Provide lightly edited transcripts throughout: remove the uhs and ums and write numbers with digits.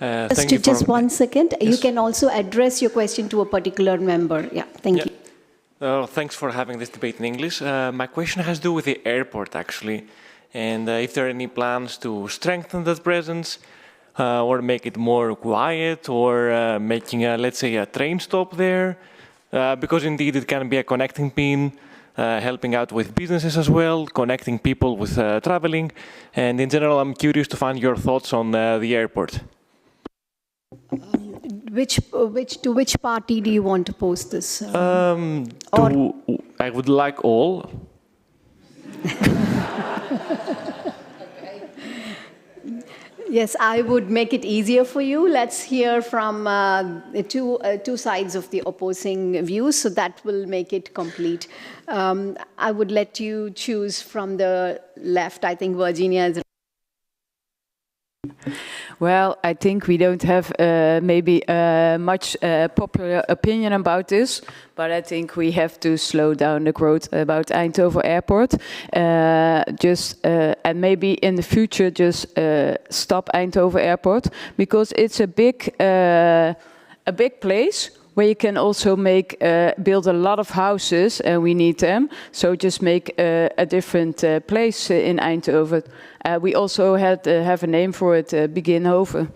Thank you for just 1 second. Yes. You can also address your question to a particular member. Yeah, thank you. Thanks for having this debate in English. My question has to do with the airport, actually, and if there are any plans to strengthen that presence, or make it more quiet, or making, let's say, a train stop there, because indeed it can be a connecting pin, helping out with businesses as well, connecting people with traveling, and in general, I'm curious to find your thoughts on the airport. To which party do you want to post this? I would like all. Yes, I would make it easier for you. Let's hear from two sides of the opposing views, so that will make it complete. I would let you choose from the left. I think Virginia is. Well, I think we don't have maybe much popular opinion about this, but I think we have to slow down the growth about Eindhoven Airport. And maybe in the future just stop Eindhoven Airport, because it's a big place where you can also build a lot of houses, and we need them. So just make a different place in Eindhoven. We also have a name for it, Beginhoven.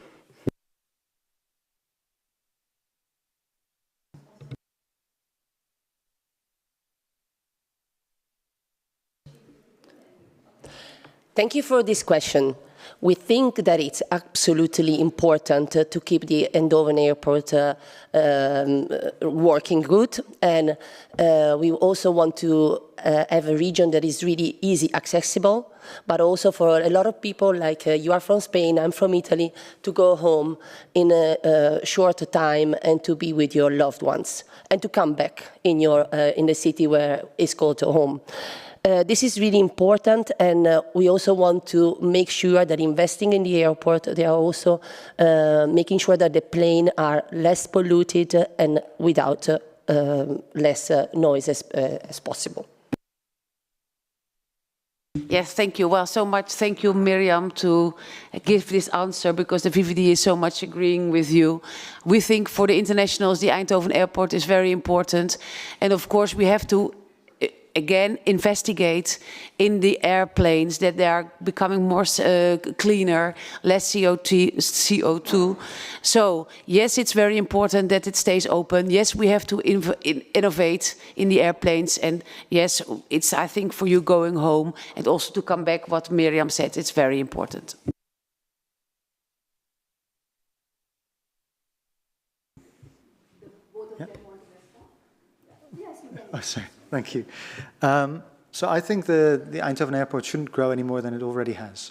Thank you for this question. We think that it's absolutely important to keep the Eindhoven Airport working good, and we also want to have a region that is really easy accessible, but also for a lot of people, like you are from Spain, I'm from Italy, to go home in a short time and to be with your loved ones, and to come back in the city where it's called home. This is really important, and we also want to make sure that investing in the airport, they are also making sure that the planes are less polluted and without less noise as possible. Yes, thank you. Well, so much thank you, Miriam, to give this answer, because the VVD is so much agreeing with you. We think for the internationals, the Eindhoven Airport is very important. And of course, we have to again investigate in the airplanes that they are becoming more cleaner, less CO2. So yes, it's very important that it stays open. Yes, we have to innovate in the airplanes, and yes, it's, I think, for you going home and also to come back, what Miriam said, it's very important. Yeah. Oh, sorry. Thank you. So I think the Eindhoven Airport shouldn't grow any more than it already has.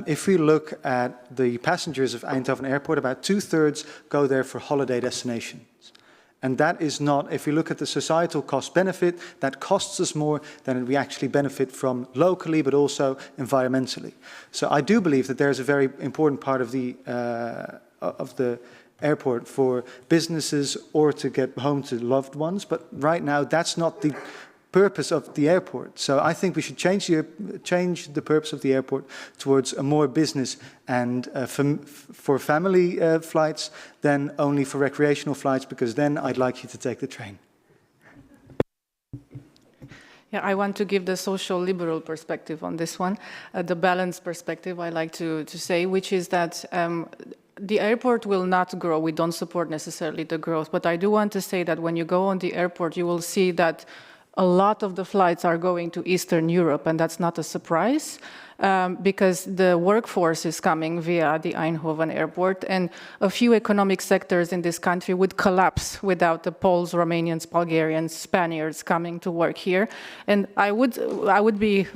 If we look at the passengers of Eindhoven Airport, about 2/3 go there for holiday destinations. And that is not, if we look at the societal cost-benefit, that costs us more than we actually benefit from locally, but also environmentally. So I do believe that there's a very important part of the airport for businesses or to get home to loved ones, but right now that's not the purpose of the airport. So I think we should change the purpose of the airport towards a more business and for family flights than only for recreational flights, because then I'd like you to take the train. Yeah, I want to give the social liberal perspective on this one, the balanced perspective I like to say, which is that the airport will not grow. We don't support necessarily the growth, but I do want to say that when you go on the airport, you will see that a lot of the flights are going to Eastern Europe, and that's not a surprise because the workforce is coming via the Eindhoven Airport, and a few economic sectors in this country would collapse without the Poles, Romanians, Bulgarians, Spaniards coming to work here. And I would be,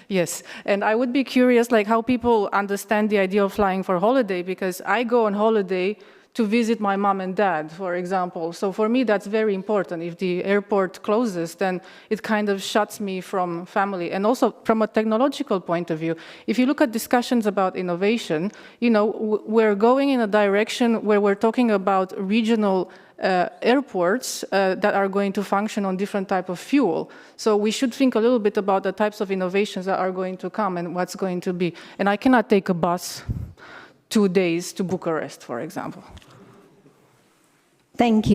yes, and I would be curious like how people understand the idea of flying for holiday, because I go on holiday to visit my mom and dad, for example. So for me, that's very important. If the airport closes, then it kind of shuts me from family. And also from a technological point of view, if you look at discussions about innovation, you know, we're going in a direction where we're talking about regional airports that are going to function on different type of fuel. So we should think a little bit about the types of innovations that are going to come and what's going to be. And I cannot take a bus 2 days to Bucharest, for example. Thank you.